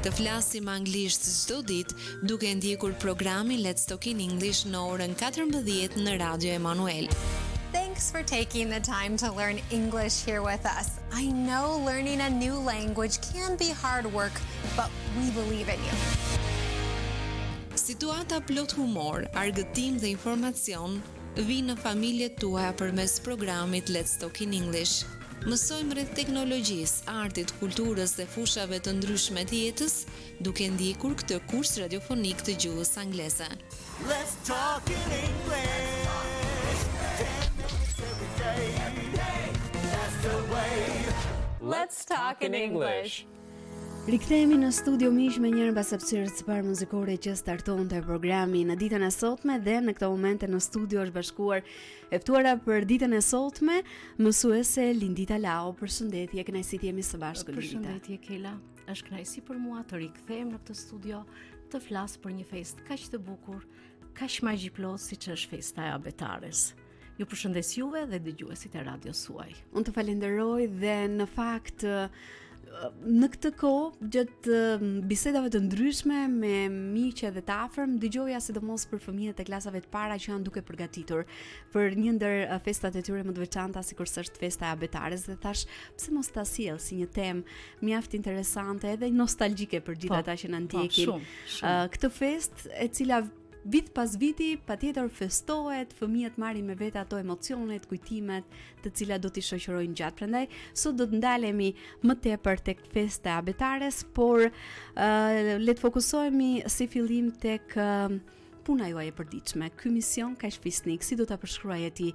Të flasim anglisht çdo ditë duke ndjekur programin Let's Talk in English në orën 14 në Radio Emanuel. Thanks for taking the time to learn English here with us. I know learning a new language can be hard work, but we believe in you. Situata plot humor, argëtim dhe informacion vinë në familjet tuaja përmes programit Let's Talk in English. Mësojmë rreth teknologjisë, artit, kulturës dhe fushave të ndryshme të jetës, duke ndjekur këtë kurs radiofonik të gjuhës angleze. Let's talk in English. Every day. That's the way. Let's talk in English. Rikthehemi në studio miq me njërin pas hapësirës së parë muzikore që startonte programi në ditën e sotme dhe në këtë moment në studio është bashkuar e ftuara për ditën e sotme mësuese Lindita Lau. Përshëndetje, kënaqësi të jemi së bashku Lindita. Përshëndetje Kela, është kënaqësi për mua të rikthehem në këtë studio të flas për një festë kaq të bukur, kaq magjiplot siç është festa e abetares. Ju përshëndes juve dhe dëgjuesit e radios suaj. Unë të falenderoj dhe në fakt në këtë kohë gjatë bisedave të ndryshme me miqe dhe të afërm dëgjoja sidomos për fëmijët e klasave të para që janë duke përgatitur për një ndër festat e tyre më të veçanta sikurse është festa e abetares dhe thash pse mos ta sjell si një temë mjaft interesante edhe nostalgjike për gjithë ata që na ndjekin. Shumë. Këtë festë e cila vit pas viti patjetër festohet, fëmijët marrin me vete ato emocionet, kujtimet, të cilat do t'i shoqërojnë gjatë. Prandaj sot do të ndalemi më tepër tek festa e abetares, por le të fokusohemi si fillim tek puna juaj e përditshme. Ky mision kaq fisnik, si do ta përshkruajë ti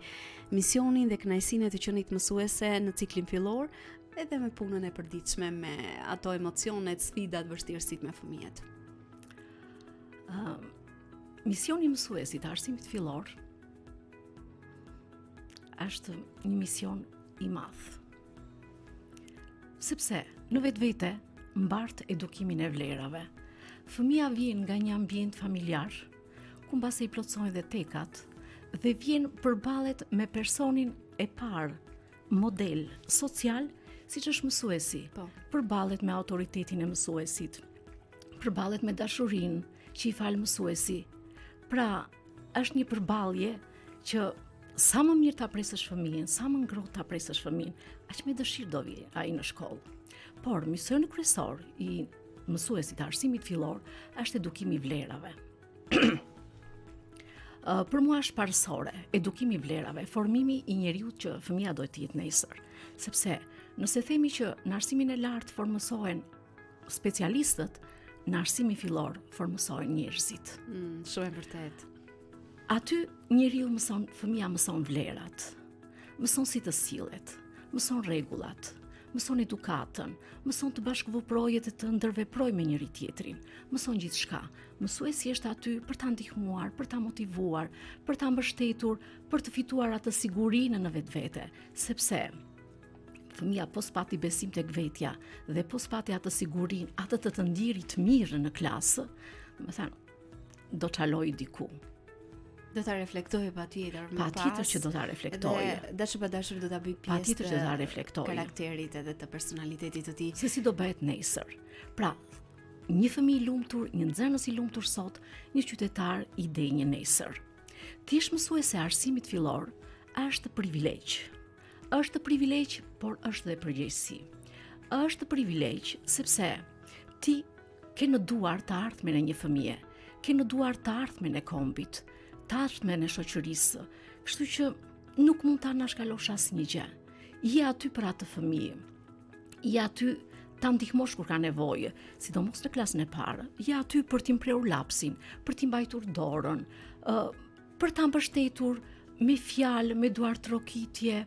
misionin dhe kënaqësinë të qenit mësuese në ciklin fillor, edhe me punën e përditshme, me ato emocionet, sfidat, vështirësitë me fëmijët. Misioni i mësuesit të arsimit fillor është një mision i madh. Sepse në vetvete mbart edukimin e vlerave. Fëmia vjen nga një ambient familjar, ku mbase i plotësojnë dhe tekat dhe vjen përballet me personin e parë, model social, siç është mësuesi. Përballet me autoritetin e mësuesit. Përballet me dashurinë që i fal mësuesi. Pra, është një përballje që sa më mirë ta presësh fëmijën, sa më ngrohtë ta presësh fëmijën, aq më dëshirë do vi ai në shkollë. Por misioni kryesor i mësuesit të arsimit fillor është edukimi i vlerave. Për mua është parësore edukimi i vlerave, formimi i njeriut që fëmia do të jetë nesër. Sepse nëse themi që në arsimin e lartë formosohen specialistët, në arsimi fillor formosohen njerëzit. Shumë e vërtet. Aty njeriu mëson, fëmia mëson vlerat, mëson si të sillet, mëson rregullat, mëson edukatën, mëson të bashkëveprojë dhe të ndërveprojë me njëri tjetrin, mëson gjithçka. Mësuesi është aty për ta ndihmuar, për ta motivuar, për ta mbështetur, për të fituar atë sigurinë në vetvete, sepse fëmia po spati besim tek vetja dhe po spati atë sigurinë, atë të ndirit mirë në klasë, më thënë, do të qaloj diku. Do ta reflektojë patjetër më pas. Patjetër që do ta reflektojë. Dhe dashur pa dashur do ta bëj pjesë. Patjetër që do ta reflektojë. Karakterit edhe të personalitetit të tij. Se si do bëhet nesër. Pra, një fëmijë i lumtur, një nxënës i lumtur sot, një qytetar i denjë nesër. Ti je mësuese arsimit fillor, është privilegj. Është privilegj, por është dhe përgjegjësi. Është privilegj sepse ti ke në duar të ardhmen e një fëmie, ke në duar të ardhmen e kombit, të ardhmen e shoqërisë, kështu që nuk mund ta anashkalosh asnjë gjë. Je aty për atë fëmijë. Je aty ta ndihmosh kur ka nevojë, sidomos në klasën e parë. Je aty për t'i mprehur lapsin, për t'i mbajtur dorën, për ta mbështetur me fjalë, me duar trokitje,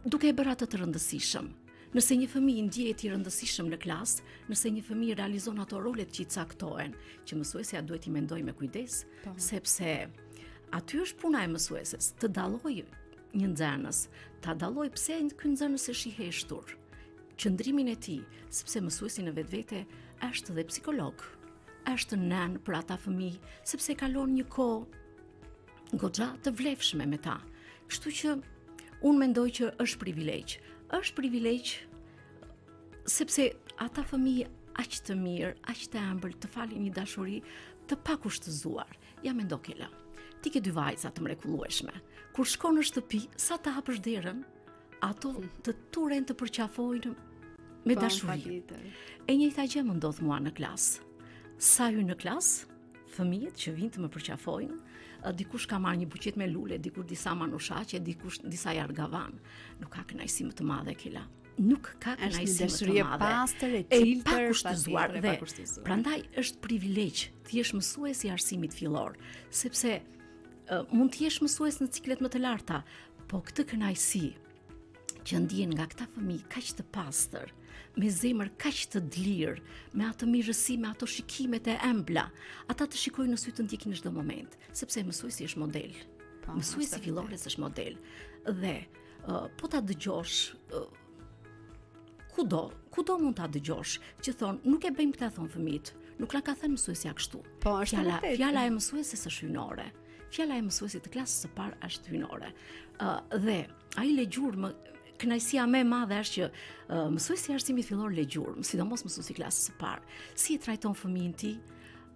duke e bërë atë të rëndësishëm. Nëse një fëmijë ndihet i rëndësishëm në klasë, nëse një fëmijë realizon ato rolet që i caktohen, që mësuesja duhet i mendojë me kujdes, sepse aty është puna e mësueses, të dallojë një nxënës, ta dallojë pse ky nxënës është i heshtur, qëndrimin e tij, sepse mësuesi në vetvete është dhe psikolog, është nën për ata fëmijë, sepse kalon një kohë goxha të vlefshme me ta. Kështu që unë mendoj që është privilegj. Është privilegj sepse ata fëmijë aq të mirë, aq të ëmbël, të falin një dashuri të pakushtëzuar. Ja mendo Kela, ti ke 2 vajza të mrekullueshme. Kur shkon në shtëpi, sa të hapësh derën, ato të turen të përqafojnë me dashuri. E njëjta gjë më ndodh mua në klasë. Sa hyj në klasë, fëmijët që vinë të më përqafojnë, dikush ka marrë një buqet me lule, dikur disa manushaqe, dikush disa jargavan. Nuk ka kënaqësi më të madhe Kela. Nuk ka kënaqësi më të madhe. Pastër, e ciltër, pakushtëzuar dhe prandaj është privilegj të jesh mësues i arsimit fillor, sepse mund të jesh mësues në ciklet më të larta, po këtë kënaqësi që ndjen nga këta fëmijë kaq të pastër, me zemër kaq të lirë, me atë mirësi, me ato shikimet e ëmbla, ata të shikojnë në sy të ndjekin në çdo moment, sepse mësuesi është model. Mësuesi fillores është model. Dhe po ta dëgjosh kudo mund ta dëgjosh që thon nuk e bëjmë këtë, thon fëmijët. Nuk na ka thënë mësuesja kështu. Po, është fjala e mësueses është hyjnore. Fjala e mësuesit të klasës së parë është hyjnore. Dhe ai le gjurmë, kënaqësia më e madhe është që mësuesi i arsimit fillor le gjurmë, sidomos mësuesi i klasës së parë. Si e trajton fëmijën ti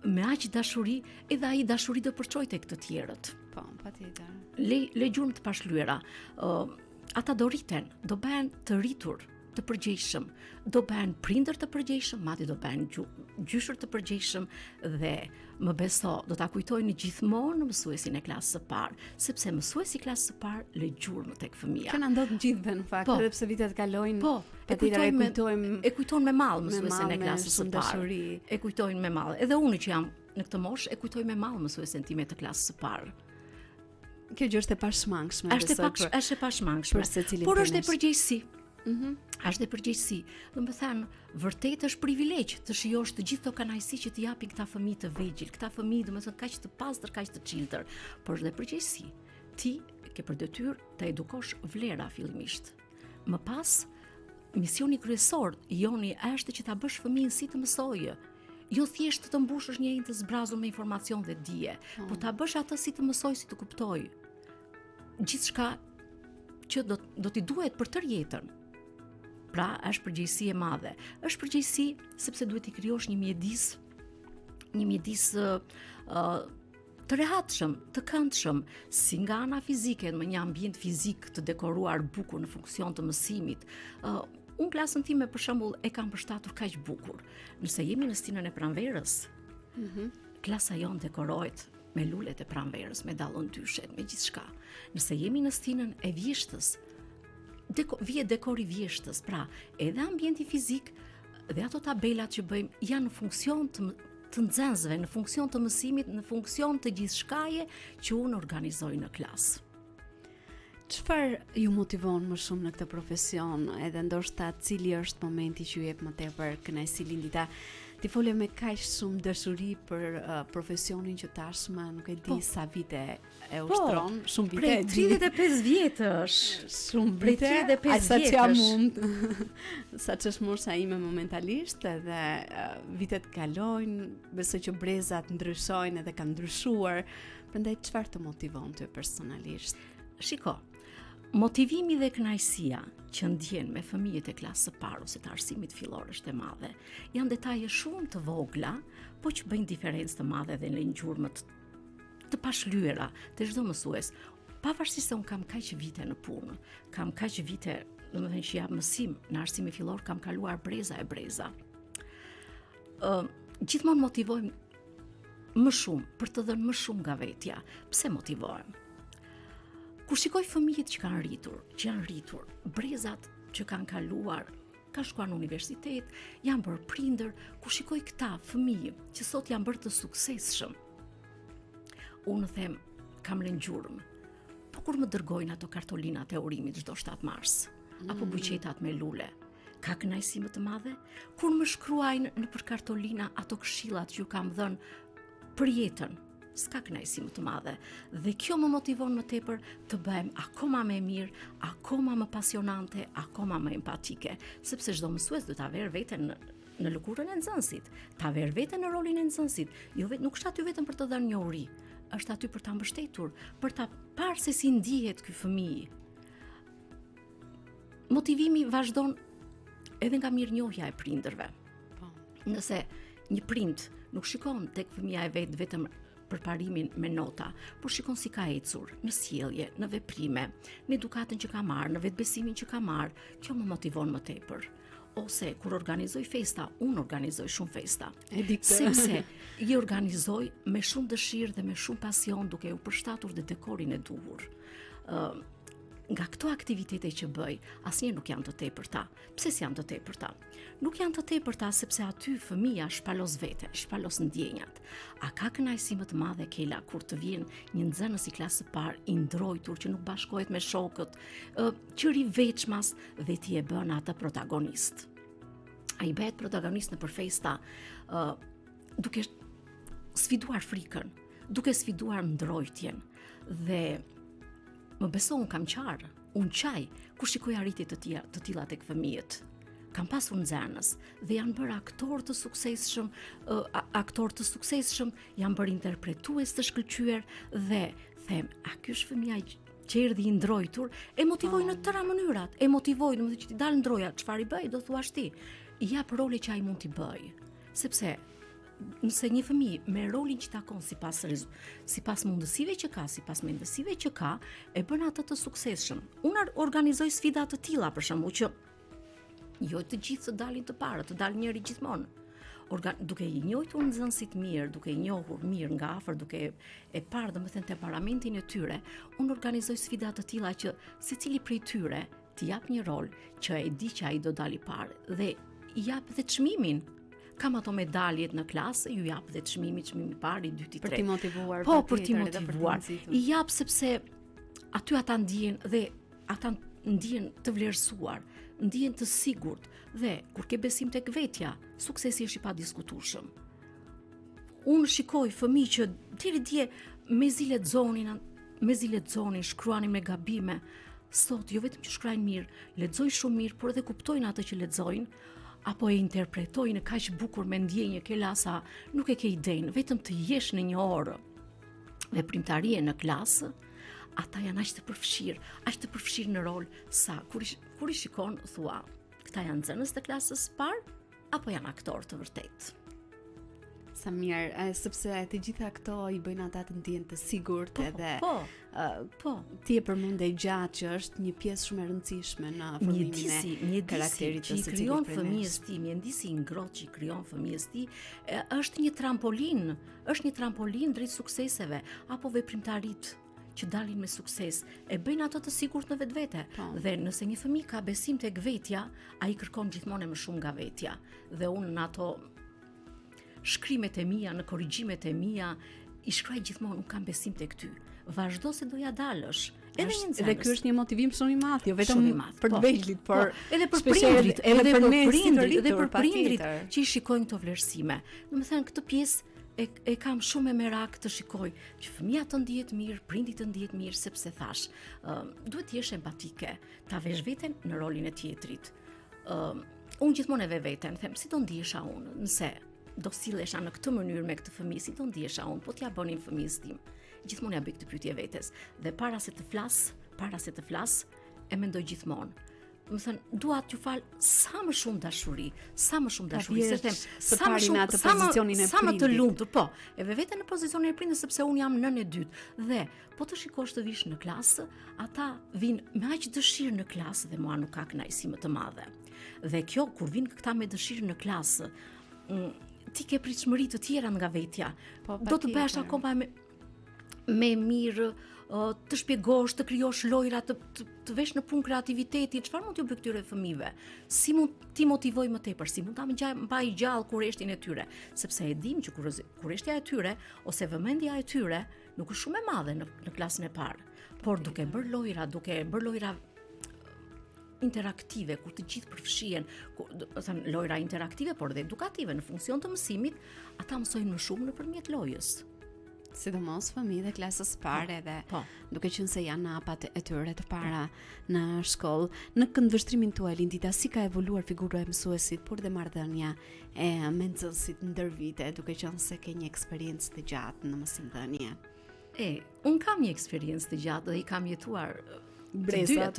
me aq dashuri, edhe ai dashuri do përçojë tek të tjerët. Po, patjetër. Le gjurmë të pashlyera. Ata do rriten, do bëhen të rritur, të përgjegjshëm, do bëhen prindër të përgjegjshëm, madje do bëhen gjyshër të përgjegjshëm dhe më beso, do ta kujtojnë gjithmonë mësuesin e klasës së parë, sepse mësuesi i klasës së parë le gjurmë tek fëmia. Që na ndodh gjithëve në fakt, edhe pse vitet kalojnë. Po, e kujtojnë me mall mësuesin e klasës së parë. E kujtojnë me mall. Edhe unë që jam në këtë moshë e kujtoj me mall mësuesin time të klasës së parë. Kjo gjë është e pashmangshme. Është e pashmangshme. Por është e përgjegjësi. Është e përgjegjësi. Do të thënë, vërtet është privilegj të shijosh të gjithë ato kënaqësi që t'i japin këta fëmijë të vegjël, këta fëmijë domethënë kaq të pastër, kaq të çiltër, por është e përgjegjësi. Ti ke për detyrë të edukosh vlera fillimisht. Më pas, misioni kryesor joni është që ta bësh fëmijën si të mësojë. Jo thjesht të mbushësh një të zbrazur me informacion dhe dije, por ta bësh atë si të mësojë, si të kuptojë. Gjithçka që do t'i duhet për tërë jetën. Pra, është përgjegjësi e madhe. Është përgjegjësi sepse duhet t'i krijosh një mjedis të rehatshëm, të këndshëm, si nga ana fizike, në një ambient fizik të dekoruar bukur në funksion të mësimit. Unë klasën time për shembull e kam përshtatur kaq bukur. Nëse jemi në stinën e pranverës, klasa jon dekorohet me lulet e pranverës, me dallëndyshet, me gjithçka. Nëse jemi në stinën e vjeshtës, vije dekori vjeshtës, pra edhe ambienti fizik dhe ato tabelat që bëjmë janë në funksion të nxënësve, në funksion të mësimit, në funksion të gjithçkaje që unë organizoj në klasë. Çfarë ju motivon më shumë në këtë profesion, edhe ndoshta cili është momenti që ju jep më tepër kënaqësi lindita? Ti fole me kaq shumë dashuri për profesionin që tashmë nuk e di sa vite e ushtron, shumë vite. Prej 35 vjetësh. Shumë vite. Prej 35 vjetësh. Sa që është morsha ime momentalisht, edhe vitet kalojnë, besoj që brezat ndryshojnë edhe kanë ndryshuar. Prandaj çfarë të motivon ty personalisht? Shiko, motivimi dhe kënaqësia që ndjen me fëmijët e klasës së parë ose të arsimit fillor është e madhe. Janë detaje shumë të vogla, po që bëjnë diferencë të madhe dhe në ngjyrmët të pashlyera të çdo mësues. Pavarësisht se un kam kaq vite në punë, kam kaq vite, domethënë që jap mësim në arsimin fillor, kam kaluar breza e breza. Gjithmonë motivohem më shumë për të dhënë më shumë nga vetja. Pse motivohem? Kur shikoj fëmijët që kanë rritur, brezat që kanë kaluar, kanë shkuar në universitet, janë bërë prindër, kur shikoj këta fëmijë që sot janë bërë të suksesshëm, unë them, kam lënë gjurmë. Po kur më dërgojnë ato kartolinat e urimit çdo 7 mars, apo buqetat me lule, ka kënaqësi më të madhe? Kur më shkruajnë nëpër kartolina ato këshillat që ju kam dhënë për jetën, s'ka kënaqësi më të madhe. Dhe kjo më motivon më tepër të bëhem akoma më mirë, akoma më pasionante, akoma më empatike, sepse çdo mësues do ta verë veten në lëkurën e nxënësit, ta verë veten në rolin e nxënësit. Nuk është aty vetëm për të dhënë njohuri, është aty për ta mbështetur, për ta parë se si ndihet ky fëmijë. Motivimi vazhdon edhe nga mirënjohja e prindërve. Nëse një prind nuk shikon tek fëmia e vet vetëm përparimin me nota, por shikon si ka ecur, në sjellje, në veprime, në edukatën që ka marrë, në vetbesimin që ka marrë, kjo më motivon më tepër. Ose kur organizoj festa, unë organizoj shumë festa. Sepse i organizoj me shumë dëshirë dhe me shumë pasion, duke u përshtatur dhe dekorin e duhur. Nga këto aktivitete që bëj, asnjë nuk janë të tepërta. Pse si janë të tepërta? Nuk janë të tepërta sepse aty fëmia shpalos vete, shpalos ndjenjat. A ka kënaqësi më të madhe Kela kur të vjen një nxënës i klasë së parë i ndrojtur që nuk bashkohet me shokët, që riveçmas dhe ti e bën atë protagonist. Ai bëhet protagonist nëpër festa, duke sfiduar frikën, duke sfiduar ndrojtjen dhe më beso unë kam qarë, unë qaj, kur shikoj arritje të tilla tek fëmijët. Kam pasur nxënës dhe janë bërë aktorë të suksesshëm, janë bërë interpretues të shkëlqyer dhe them, a ky është fëmia që erdhi i ndrojtur, e motivoj në tëra mënyrat, e motivoj, domethënë që ti dalë ndroja, çfarë i bëj, do thuash ti. I jap role që ai mund t'i bëj. Sepse nëse një fëmijë me rolin që takon sipas mundësive që ka, sipas mendësive që ka, e bën atë të suksesshëm. Unë organizoj sfida të tilla për shembull që jo të gjithë të dalin të parë, të dalë njëri gjithmonë. Duke i njohur nxënësit mirë, duke i njohur mirë nga afër, duke e parë domethënë temperamentin e tyre, unë organizoj sfida të tilla që secili prej tyre t'i jap një rol që e di që ai do dalë i parë dhe i jap dhe çmimin. Kam ato medaljet në klasë, ju jap dhe çmimi i parë, i dyti, i tretë. Për t'i motivuar. Po, për t'i motivuar. I jap sepse aty ata ndjen dhe ata ndjen të vlerësuar, ndjen të sigurt dhe kur ke besim tek vetja, suksesi është i padiskutueshëm. Unë shikoj fëmijë që deri dje mezi lexonin, shkruanin me gabime. Sot jo vetëm që shkruajnë mirë, lexojnë shumë mirë, por edhe kuptojnë atë që lexojnë, apo e interpretojnë kaq bukur me ndjenjë Kelasa, nuk e ke idenë, vetëm të jesh në një orë veprimtarie në klasë, ata janë aq të përfshirë në rol sa kur i shikon thua, këta janë nxënës të klasës parë apo janë aktorë të vërtetë. Sa mirë, sepse të gjitha këto i bëjnë ata të ndjenë të sigurt edhe ti e përmende gjatë që është një pjesë shumë e rëndësishme në formimin e karakterit të secilit krijon fëmijës tim, mjedisi i ngrohtë që krijon fëmijës tim, është një trampolin drejt sukseseve apo veprimtarit që dalin me sukses, e bëjnë ato të sigurt në vetvete. Dhe nëse një fëmijë ka besim tek vetja, ai kërkon gjithmonë më shumë nga vetja. Dhe unë në ato shkrimet e mia, në korrigjimet e mia, i shkruaj gjithmonë, unë kam besim tek ty. Vazhdo se doja dalësh. Edhe një nxënës. Dhe ky është një motivim shumë i madh, jo vetëm për të vejlit, por edhe për prindrit, edhe për prindrit që i shikojnë këto vlerësime. Domethënë këtë pjesë e kam shumë me merak të shikoj që fëmia të ndihet mirë, prindi të ndihet mirë, sepse thash, duhet të jesh empatike, ta vesh veten në rolin e tjetrit. Unë gjithmonë e ve veten, them si do ndihesha unë, nëse do sillesha në këtë mënyrë me këtë fëmijë, si do ndihesha unë, po t'ja bënin fëmijës tim. Gjithmonë ja bëj këtë pyetje vetes dhe para se të flas, e mendoj gjithmonë. Do të thënë, dua t'ju fal sa më shumë dashuri, se them, sa më të lumtur, po, e ve veten në pozicionin e prindit sepse unë jam nënë e dytë dhe po të shikosh të vish në klasë, ata vinë me aq dëshirë në klasë dhe mua nuk ka kënaqësi më të madhe. Dhe kjo kur vinë këta me dëshirë në klasë, ti ke pritshmëri të tjera nga vetja. Do të bësh akoma me mirë, të shpjegosh, të krijosh lojra, të vesh në punë kreativiteti, çfarë mund t'ju bëj këtyre fëmijëve? Si mund ti motivoj më tepër, si mund ta mbaj gjallë kurreshtin e tyre, sepse e dim që kurreshtja e tyre ose vëmendja e tyre nuk është shumë e madhe në klasën e parë, por duke bërë lojra interaktive, kur të gjithë përfshihen, thënë lojra interaktive, por dhe edukative në funksion të mësimit, ata mësojnë më shumë nëpërmjet lojës. Sidomos fëmijët e klasës parë edhe duke qenë se janë napat e tyre të para në shkollë, në këndvështrimin tuaj Lindita, si ka evoluar figura e mësuesit, por dhe marrëdhënia e nxënësit ndër vite, duke qenë se ke një eksperiencë të gjatë në mësimdhënie? Unë kam një eksperiencë të gjatë dhe i kam jetuar breza.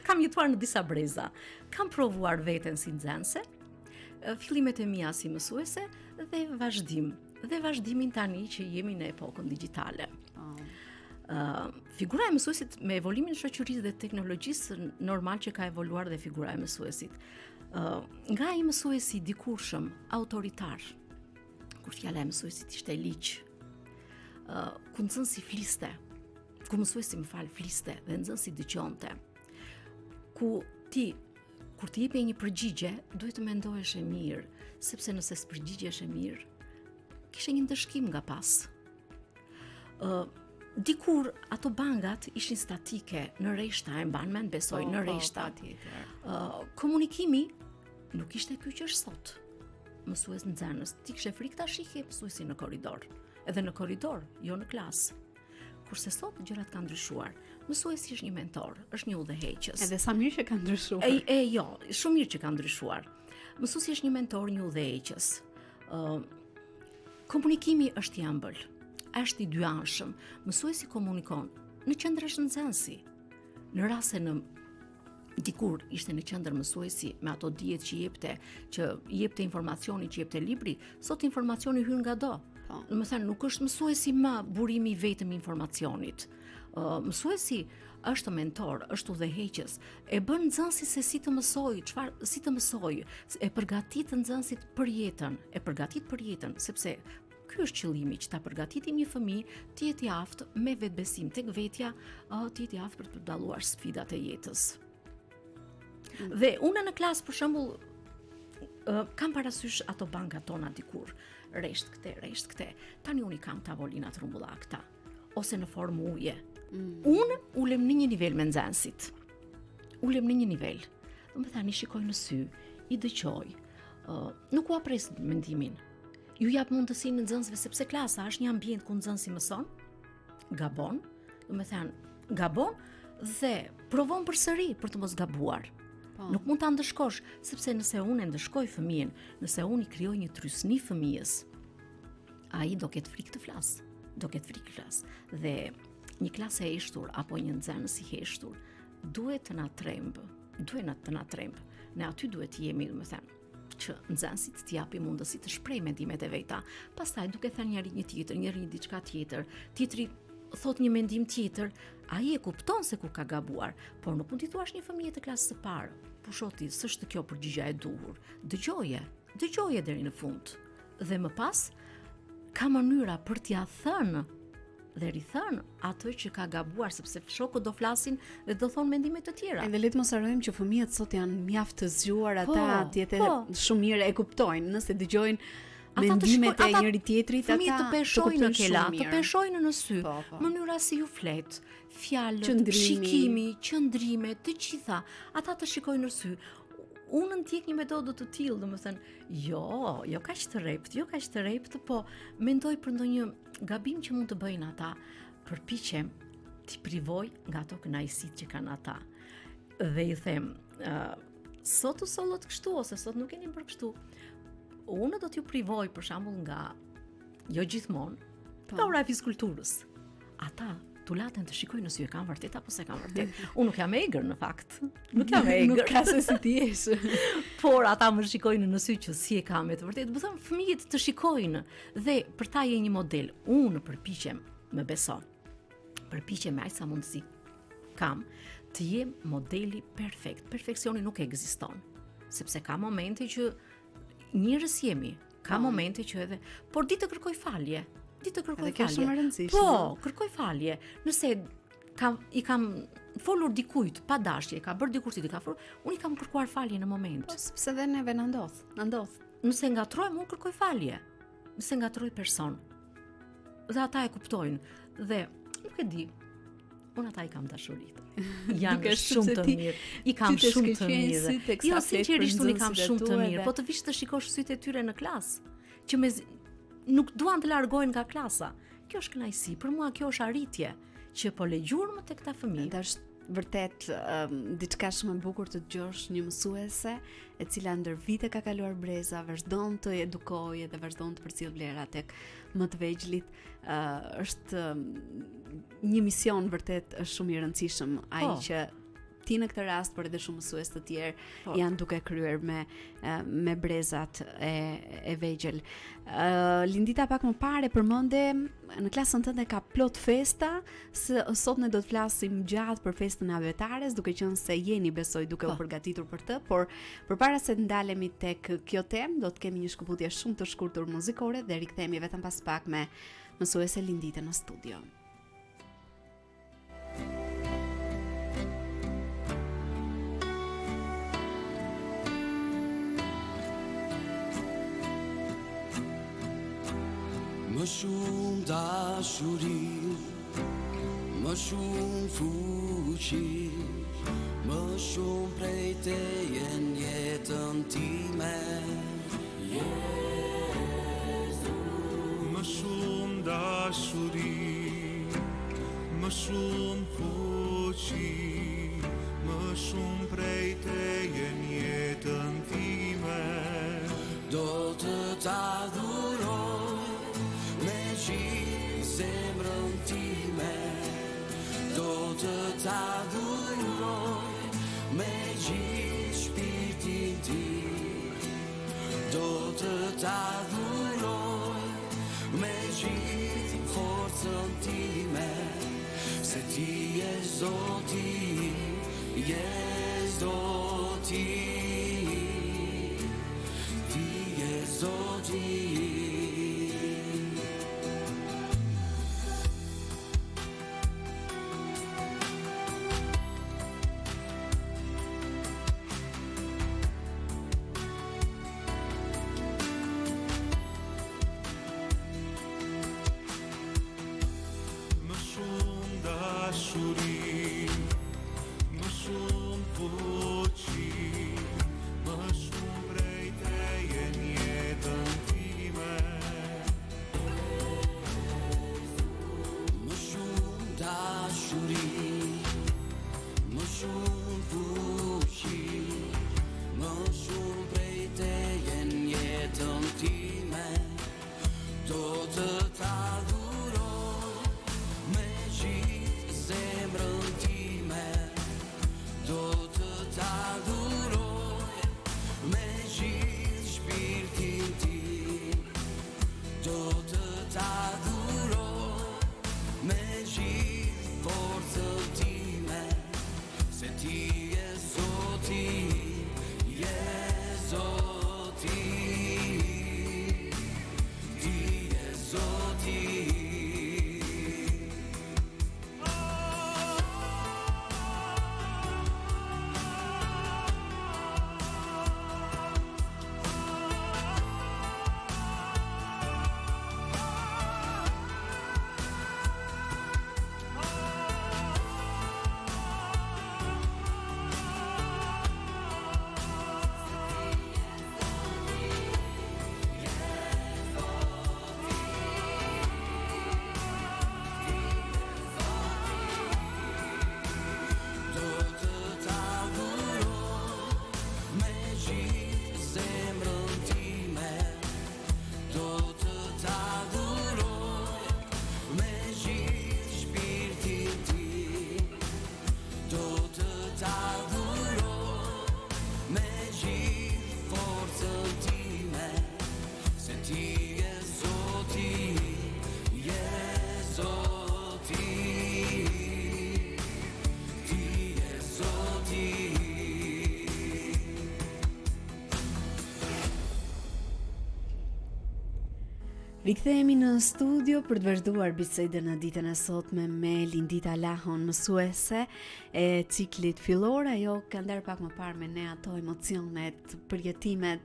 Kam jetuar në disa breza. Kam provuar veten si nxënëse, fillimet e mia si mësuese dhe vazhdim. Dhe vazhdimin tani që jemi në epokën digjitale. Figura e mësuesit me evoluimin e shoqërisë dhe teknologjisë normal që ka evoluar dhe figura e mësuesit. Nga ai mësuesi dikurshëm autoritar, kur fjala e mësuesit ishte liq, ku nxënësi fliste, ku mësuesi fliste dhe nxënësi dëgjonte, ku ti kur të jepe një përgjigje, duhet të mendohesh e mirë, sepse nëse s'përgjigjesh e mirë, kishe një ndëshkim nga pas. Dikur ato bangat ishin statike në rreshta, e mban mend besoj në rreshta. Komunikimi nuk ishte ky që është sot. Mësues nxënës, ti kishe frikë ta shihje mësuesin në korridor, edhe në korridor, jo në klasë. Kurse sot gjërat kanë ndryshuar. Mësuesi është një mentor, është një udhëheqës. Edhe sa mirë që ka ndryshuar. Jo, shumë mirë që ka ndryshuar. Mësuesi është një mentor, një udhëheqës. Komunikimi është i ëmbël, është i dyanshëm. Mësuesi komunikon, në qendër është nxënësi. Në rast se dikur ishte në qendër mësuesi me ato dijet që jepte informacionin, që jepte libri, sot informacioni hyn ngado. Domethënë nuk është mësuesi më burimi i vetëm i informacionit. Mësuesi është mentor, është udhëheqës, e bën nxënësin se si të mësojë, e përgatit nxënësit për jetën, sepse ky është qëllimi, që ta përgatitim një fëmijë të jetë i aftë me vetbesim tek vetja, të jetë i aftë për të dalluar sfidat e jetës. Dhe unë në klasë, për shembull, kam parasysh ato banka tona dikur, rresht këte. Tani unë i kam tavolinat rrumbullakta, ose në formë uje. Unë ulem në një nivel me nxënësit. Domethënë i shikoj në sy, i dëgjoj. Nuk u apres mendimin. Ju jap mundësinë nxënësve sepse klasa është një ambient ku nxënësi mëson, gabon, dhe provon përsëri për të mos gabuar. Nuk mund ta ndëshkosh, sepse nëse unë e ndëshkoj fëmijën, nëse unë i krijoj një trysni fëmijës, ai do ketë frikë të flas. Dhe një klasë e heshtur apo një nxënës i heshtur duhet të na tremb. Ne aty duhet të jemi, domethënë, që nxënësit t'i japi mundësi të shpreh mendimet e veta. Pastaj duke thënë njëri diçka tjetër, tjetri thot një mendim tjetër, ai e kupton se ku ka gabuar, por nuk mund t'i thuash një fëmijë të klasës së parë, pushoti, s'është kjo përgjigja e duhur. Dëgjoje deri në fund. Dhe më pas ka mënyra për t'ia thënë dhe rithën atë që ka gabuar, sepse shokët do flasin dhe do thonë mendime të tjera. Edhe le të mos harrojmë që fëmijët sot janë mjaft të zgjuar, ata shumë mirë e kuptojnë, nëse dëgjojnë mendimet e njëri tjetrit, ata të peshojnë në kelat, të peshojnë në sy, mënyra si ju flet, fjalët, shikimi, qëndrimet, të gjitha, ata të shikojnë në sy. Unë ndjek një metodë të tillë, domethënë, jo kaq të rrept, po mendoj për ndonjë gabim që mund të bëjnë ata, përpiqem t'i privoj nga ato kënaqësitë që kanë ata. Dhe i them, sot u sollot kështu ose sot nuk keni bërë kështu. Unë do t'ju privoj për shembull nga jo gjithmonë, nga ora e fizkulturës. Ata tulaten të shikojnë nëse e kanë vërtet apo se kanë vërtet. Unë nuk jam egër në fakt. Nuk ka se si ti je. Por ata më shikojnë në sy që si e kam me të vërtet. Do të them fëmijët të shikojnë dhe për ta je një model. Unë përpiqem, më beso. Përpiqem me aq sa mundsi kam të jem modeli perfekt. Perfeksioni nuk ekziston. Sepse ka momente që njerëz jemi, ka momente që edhe, por ditë të kërkoj falje. Kërkoj falje. Nëse i kam folur dikujt pa dashje, ka bërë dikur si di ka folur, unë i kam kërkuar falje në moment. Sepse dhe neve na ndodh. Nëse ngatrojmë, unë kërkoj falje. Nëse ngatroj person. Dhe ata e kuptojnë. Dhe nuk e di, unë ata i kam dashurit. Janë shumë të mirë. I kam shumë të mirë. Jo, sinqerisht unë i kam shumë të mirë, po të vish të shikosh sytë e tyre në klasë, që nuk duan të largojnë nga klasa. Kjo është kënaqësi, për mua kjo është arritje, që po le gjurmë tek ta fëmijë. Është vërtet diçka shumë e bukur të dëgjosh një mësuese e cila ndër vite ka kaluar breza, vazhdon të edukojë dhe vazhdon të përcjell vlera tek më të vegjëlit. Është një mision vërtet është shumë i rëndësishëm, ai që ti në këtë rast, por edhe shumë mësues të tjerë janë duke kryer me brezat e vegjël. Lindita pak më parë përmende në klasën tënde ka plot festa, sot ne do të flasim gjatë për festën e avetares, duke qenë se jeni besoj duke u përgatitur për të, por përpara se të ndalemi tek kjo temë, do të kemi një shkëputje shumë të shkurtër muzikore dhe rikthehemi vetëm pas pak me mësuese Lindita në studio. Më shumë dashuri, më shumë fuqi, më shumë prej teje në jetën time. Më shumë dashuri, më shumë fuqi, më shumë prej teje në jetën time. Do të t'adhuroj me gjithë zemrën time, do të t'adhuroj me gjithë shpirtin tim, do të t'adhuroj me gjithë forcën time, se ti je Zoti, je Zoti, ti je Zoti. Më shumë fuqi, më shumë prej teje në jetën time. Më shumë dashuri, më shumë fuqi, më shumë prej teje në jetën time, do të t'adhuroj me gjithë zemrën time, do të t'adhuroj me gjithë shpirtin tim, do të t'adhuroj me gjithë forcën time, se ti je Zoti, je Zoti, ti je Zoti. Rikthehemi në studio për të vazhduar bisedën në ditën e sotme me Lindita Lahon, mësuese e ciklit fillor. Ajo ka ndar pak më parë me ne ato emocionet, përjetimet,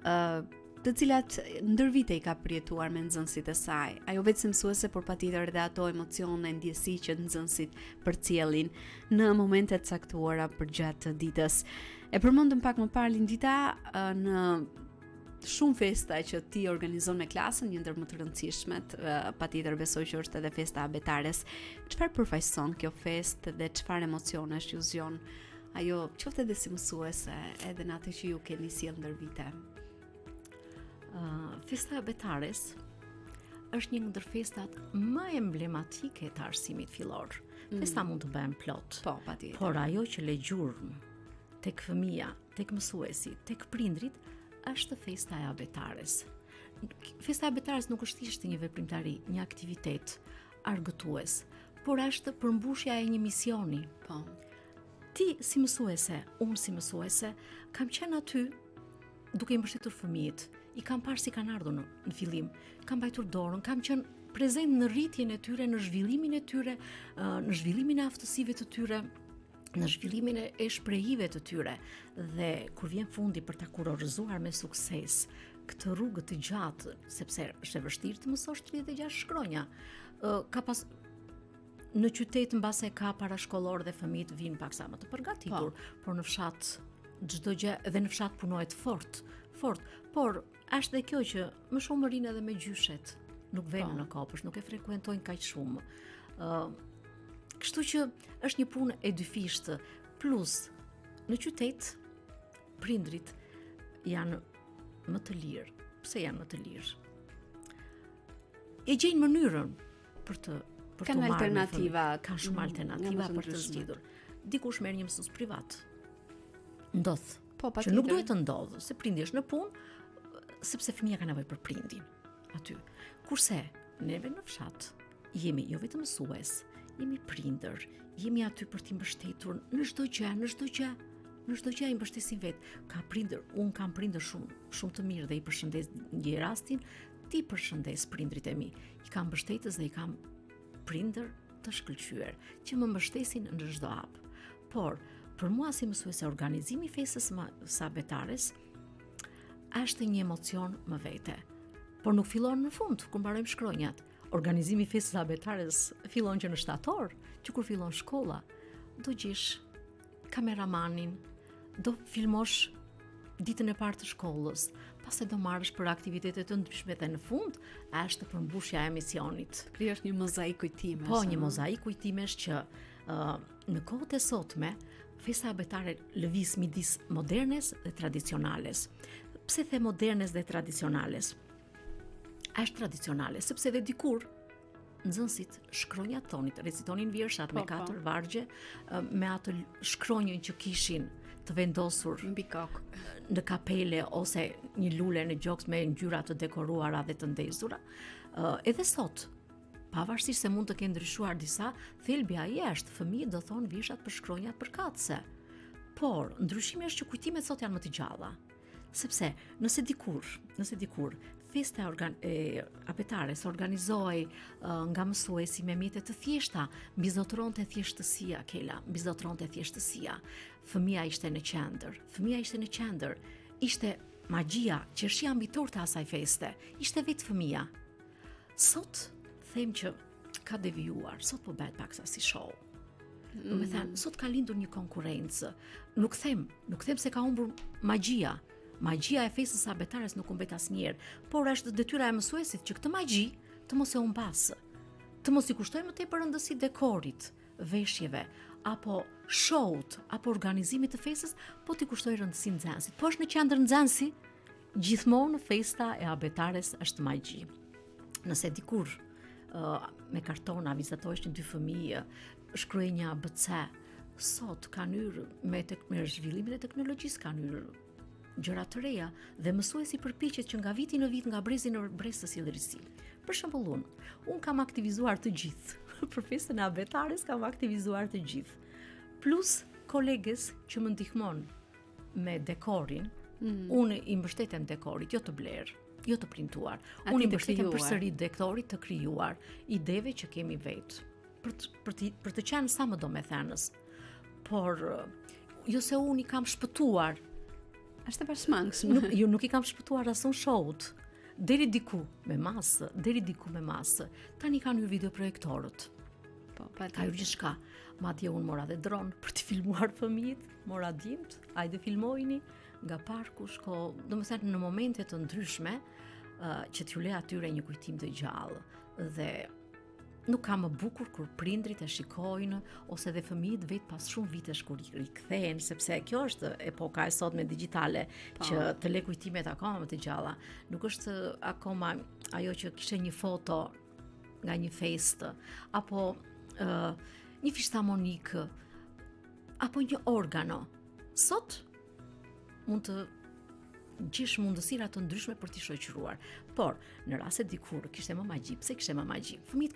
të cilat ndër vite i ka përjetuar me nxënësit e saj. Ajo vetë si mësuese, por patjetër edhe ato emocione, ndjesi që nxënësit përcjellin në momente të caktuara përgjatë ditës. E përmendëm pak më parë Lindita në shumë festa që ti organizon me klasën, një ndër më të rëndësishmet, patjetër besoj që është edhe festa abetares. Çfarë përfaqëson kjo festë dhe çfarë emocionesh ju zgjon ajo, qoftë edhe si mësuese, edhe në atë që ju keni sjell ndër vite? Festa abetares është një ndër festat më emblematike të arsimit fillor, Festa mund të bëhen plot. Po, patjetër. Por ajo që le gjurmë tek fëmia, tek mësuesi, tek prindrit, është festa e abetares. Festa e abetares nuk është thjesht një veprimtari, një aktivitet argëtues, por është përmbushja e një misioni. Po. Ti si mësuese, unë si mësuese, kam qenë aty duke i mbështetur fëmijët. I kam parë si kanë ardhur në fillim, kam mbajtur dorën, kam qenë prezent në rritjen e tyre, në zhvillimin e tyre, në zhvillimin e aftësive të tyre, në zhvillimin e shprehive të tyre. Dhe kur vjen fundi për ta kurorëzuar me sukses këtë rrugë të gjatë, sepse është e vështirë të mësosh 36 shkronja. Ka pas në qytet mbase ka parashkollor dhe fëmijët vinë paksa më të përgatitur, por në fshat çdo gjë edhe në fshat punohet fort. Por është dhe kjo që më shumë rinë edhe me gjyshet, nuk vënë në kopësh, nuk e frekuentojnë kaq shumë. Kështu që është një punë e dyfishtë, plus në qytet prindrit janë më të lirë. Pse janë më të lirë? E gjejnë mënyrën për të Kanë alternativa, kanë shumë alternativa për të zgjidhur. Dikush merr një mësues privat. Ndodh. Po, që nuk duhet të ndodhë, se prindi është në punë, sepse fëmia ka nevojë për prindin aty. Kurse neve në fshat jemi jo vetëm mësues, jemi prindër, jemi aty për t'i mbështetur në çdo gjë i mbështesim vet. Ka prindër, un kam prindër shumë të mirë dhe i përshëndes në një rastin, ti përshëndes prindrit e mi. I kam mbështetës dhe i kam prindër të shkëlqyer që më mbështesin në çdo hap. Por për mua si mësuese, organizimi i festës së abetares është një emocion më vete. Por nuk fillon në fund kur mbarojmë shkronjat. Organizimi i festës së abetares fillon që në shtator, që kur fillon shkolla, do gjesh kameramanin, do filmosh ditën e parë të shkollës, pastaj do marrësh për aktivitete të ndryshme dhe në fund është përmbushja e misionit. Krijosh një mozaik kujtimesh. Po, një mozaik kujtimesh që në kohët e sotme festa abetare lëviz midis modernes dhe tradicionales. Pse the modernes dhe tradicionales? Është tradicionale, sepse dhe dikur nxënësit shkronjat tonit recitonin vjershat me 4 vargje, me atë shkronjën që kishin të vendosur mbi kokë në kapele ose një lule në gjoks me ngjyra të dekoruara dhe të ndezura. Edhe sot, pavarësisht se mund të kenë ndryshuar disa, thelbi ai është, fëmijët do thonë vjershat për shkronjat përkatëse. Por ndryshimi është që kujtimet sot janë më të gjalla. Sepse nëse dikur festa abetares organizohej nga mësuesi me mjete të thjeshta, mbizotronte thjeshtësia, Kela, mbizotronte thjeshtësia. Fëmia ishte në qendër, ishte magjia, qershia mbitor të asaj feste, ishte vetë fëmia. Sot them që ka devijuar, sot po bëhet paksa si show. Do të thënë, sot ka lindur një konkurrencë. Nuk them se ka humbur magjia. Magjia e festës së abetares nuk humbet asnjëherë, por është detyra e mësuesit që këtë magji të mos e humbasë. Të mos i kushtojë më tepër rëndësi dekorit, veshjeve, apo showt, apo organizimit të festës, po t'i kushtojë rëndësi nxënësit. Po është në qendër nxënësi, gjithmonë festa e abetares është magji. Nëse dikur me kartona vizatohesh një 2 fëmijë, shkruaj një ABC, sot ka hyrë me zhvillimin e teknologjisë, ka hyrë gjëra të reja dhe mësuesi përpiqet që nga viti në vit, nga brezi në brez të sjellë risi. Për shembull, un kam aktivizuar të gjithë për festën e abetares, kam aktivizuar të gjithë. Plus kolegës që më ndihmon me dekorin, unë i mbështetem dekorit, jo të bler, jo të printuar. Unë i mbështetem përsëri dekorit të krijuar, ideve që kemi vetë, për të qenë sa më domethënës. Por jo se unë i kam shpëtuar. Është e pashmangshme. Nuk i kam shpëtuar asun showt. Deri diku me masë. Tani kanë hyrë videoprojektorët. Po, ka hyrë gjithçka. Madje unë mora dhe dron për të filmuar fëmijët, mora dimt, hajde filmojini nga parku, domethënë në momente të ndryshme që t'ju le atyre një kujtim të gjallë. Dhe nuk ka më bukur kur prindrit e shikojnë ose dhe fëmijët vetë pas shumë vitesh kur i rikthehen, sepse kjo është epoka e sotme digjitale që të le kujtimet akoma më të gjalla. Nuk është akoma ajo që kishte një foto nga një festë apo një fisharmonik apo një organo. Sot mund të gjesh mundësira të ndryshme për t'i shoqëruar. Por, në raste dikur kishte më magji, pse kishte më magji? Fëmijët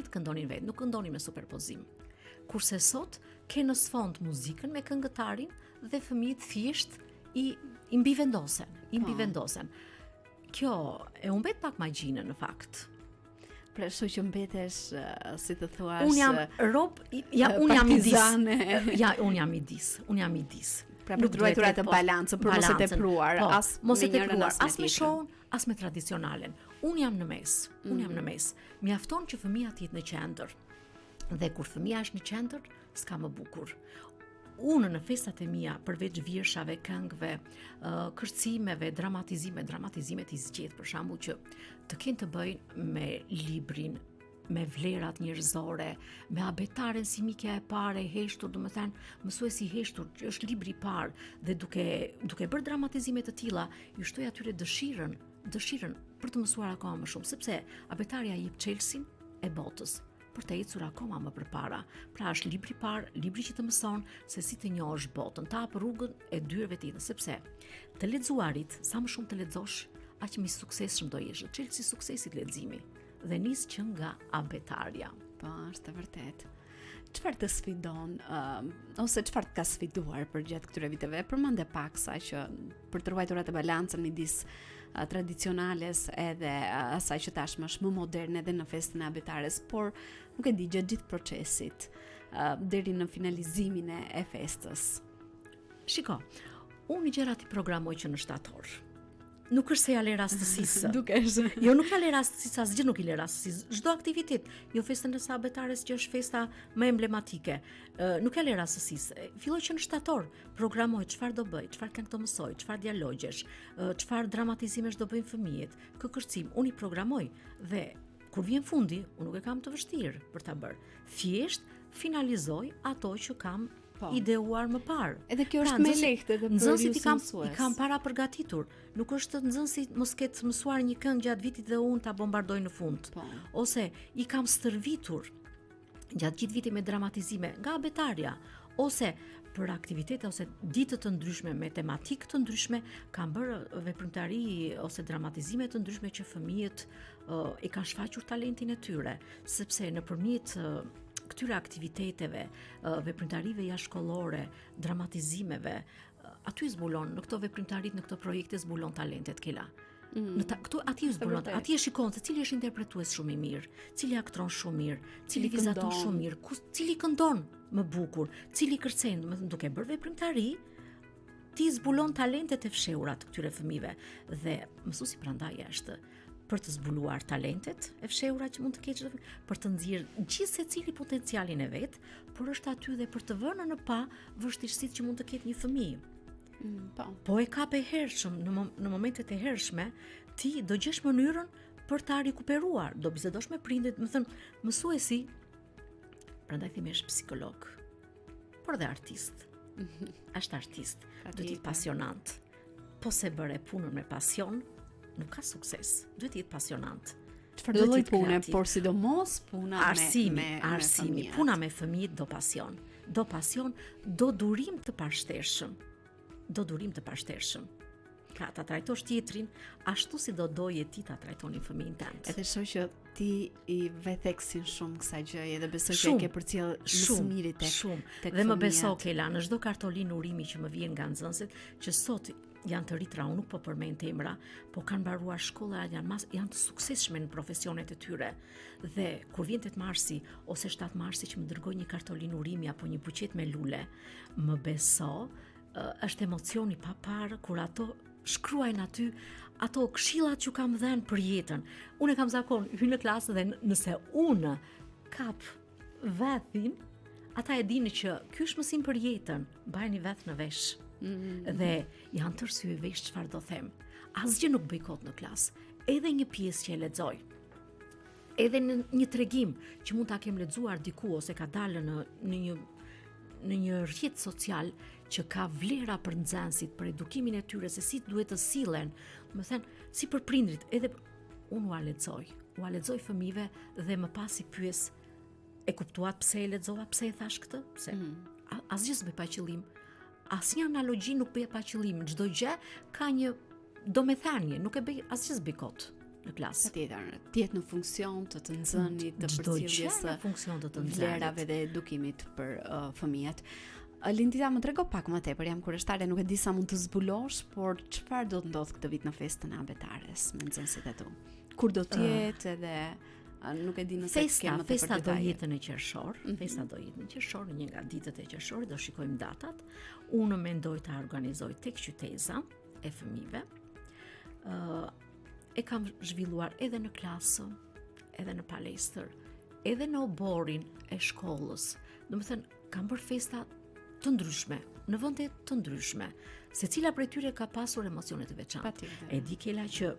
këndonin vetë, nuk këndonin me superpozim. Kurse sot ke në sfond muzikën me këngëtarin dhe fëmijët thjesht i mbivendosen. Kjo e humbet pak magjinë në fakt. Pra kështu që mbetesh, si të thuash, Unë jam unë jam midis. Pra për të ruajtur atë balancën, për mos e tepruar, mos e tepruar, as me shohun, as me tradicionalen. Unë jam në mes. Mjafton që fëmia të jetë në qendër. Dhe kur fëmia është në qendër, s'ka më bukur. Unë në festat e mia, përveç virshave, këngëve, kërcimeve, dramatizimet i zgjedh për shembull që të kenë të bëjnë me librin, me vlerat njerëzore, me abetaren si mikja e pare, heshtur, domethënë mësuesi i heshtur, që është libri i parë, dhe duke bërë dramatizime të tilla, ju shtoj atyre dëshirën për të mësuar akoma më shumë, sepse abetarja jep çelësin e botës për të ecur akoma më përpara. Pra është libri i parë, libri që të mëson se si të njohësh botën, ta hap rrugën e dyreve të jetës, sepse të lexuarit, sa më shumë të lexosh, aq më i suksesshëm do jesh. Çelësi i suksesit leximi. Dhe nis që nga abetarja. Po, është e vërtet. Çfarë të sfidon, ose çfarë të ka sfiduar për gjatë këtyre viteve? Përmende pak sa që për të ruajtur atë balancën midis tradicionales edhe asaj që tashmë është më moderne edhe në festën e abetares, por nuk e di gjatë gjithë procesit deri në finalizimin e festës. Shiko, unë gjëra ti programoj që në shtator. Nuk është se ja le rastësisë. Dukesh. Jo, nuk ja le rastësisë, asgjë nuk i le rastësisë. Çdo aktivitet, jo festën e abetares që është festa më emblematike, nuk ja le rastësisë. Filloj që në shtator, programoj çfarë do bëj, çfarë këngë do mësoj, çfarë dialogjesh, çfarë dramatizimesh do bëjnë fëmijët, kërcim, unë i programoj dhe kur vjen fundi, unë nuk e kam të vështirë për ta bërë. Thjesht finalizoj ato që kam ideuar më parë. Edhe kjo është më lehtë edhe për nxënësit i kam para përgatitur. Nuk është nxënësi mos ketë mësuar një këngë gjatë vitit dhe unë ta bombardoj në fund. Ose i kam stërvitur gjatë gjithë vitit me dramatizime nga abetarja, ose për aktivitete ose ditë të ndryshme me tematikë të ndryshme, kam bërë veprimtari ose dramatizime të ndryshme që fëmijët i kanë shfaqur talentin e tyre, sepse nëpërmjet këtyre aktiviteteve, veprimtarive jashtëkollore, dramatizimeve, aty zbulon në këto veprimtarit, në këto projekte zbulon talentet kela. Aty zbulon, aty e shikon se cili është interpretues shumë i mirë, cili aktron shumë mirë, cili vizaton shumë mirë, cili këndon më bukur, cili kërcen, duke bërë veprimtari, ti zbulon talentet e fshehura të këtyre fëmijëve dhe mësuesi prandaj është për të zbuluar talentet e fshehura që mund të ketë, për të nxjerrë gjithë secili potencialin e vet, por është aty dhe për të vënë në pa vështirësitë që mund të ketë një fëmijë. Po e kap e hershëm, në momentet e hershme, ti do gjesh mënyrën për ta rikuperuar, do bisedosh me prindit, më thënë, mësuesi, prandaj thimesh psikolog, por dhe artist. Është artist, do të jetë pasionant. Po se bëre punën me pasion, nuk ka sukses. Duhet të jetë pasionant. Çfarë lloj pune, por sidomos puna arsimi, fëmijët. Puna me fëmijët do pasion. Do pasion, do durim të pashtërshëm. Pra ta trajtosh tjetrin ashtu si do doje ti ta trajtoni fëmijën tënd. Edhe shoh që ti i ve theksin shumë kësaj gjëje dhe besoj që e ke përcjell më së miri tek shumë. Dhe më beso Kela, në çdo kartolinë urimi që më vjen nga nxënësit, që sot janë të ritra, unë nuk po përmend emra, po kanë mbaruar shkolla, janë të suksesshme në profesionet e tyre. Dhe kur vjen 8 marsi ose 7 marsi që më dërgoj një kartolinë urimi apo një buqet me lule, më beso, është emocioni pa parë kur ato shkruajnë aty ato këshillat që kam dhënë për jetën. Unë kam zakon hyj në klasë dhe nëse unë kap vethin, ata e dinë që ky është mësim për jetën, bajni vet në vesh. Dhe janë të rsyeve çfarë do them. Asgjë nuk bëj kot në klasë. Edhe një pjesë që e lexoj. Edhe në një tregim që mund ta kem lexuar diku ose ka dalë në një rrjet social që ka vlera për nxënësit, për edukimin e tyre, se si duhet të sillen, më thënë, si për prindrit, edhe unë u lexoj fëmijëve dhe më pas i pyes, e kuptuat pse e lexova, pse e thash këtë, pse asgjë s'bëj pa qëllim. Asnjë analogji nuk bëj pa qëllim. Çdo gjë ka një domethënie, nuk e bëj asgjë s'bëj kot në klasë. Patjetër, të jetë në funksion të nxënit, të Çdo gjë përcjelljes në funksion të nxënit. vlerave dhe edukimit për fëmijët. Lindita, më trego pak më tepër, jam kurioztare, nuk e di sa mund të zbulosh, por çfarë do të ndodh këtë vit në festën e abetares me nxënësit e tu? Kur do të jetë edhe nuk e di nëse ke më tepër Festa do detaje. jetë në qershor, festa do jetë në qershor, në një nga ditët e qershorit do shikojmë datat. Unë mendoj ta organizoj tek qyteza e fëmijëve. E kam zhvilluar edhe në klasë, edhe në palestër, edhe në oborin e shkollës. Domethënë, kam bërë festa të ndryshme, në vende të ndryshme. Secila prej tyre ka pasur emocione të veçanta. Patjetër. E di Kela që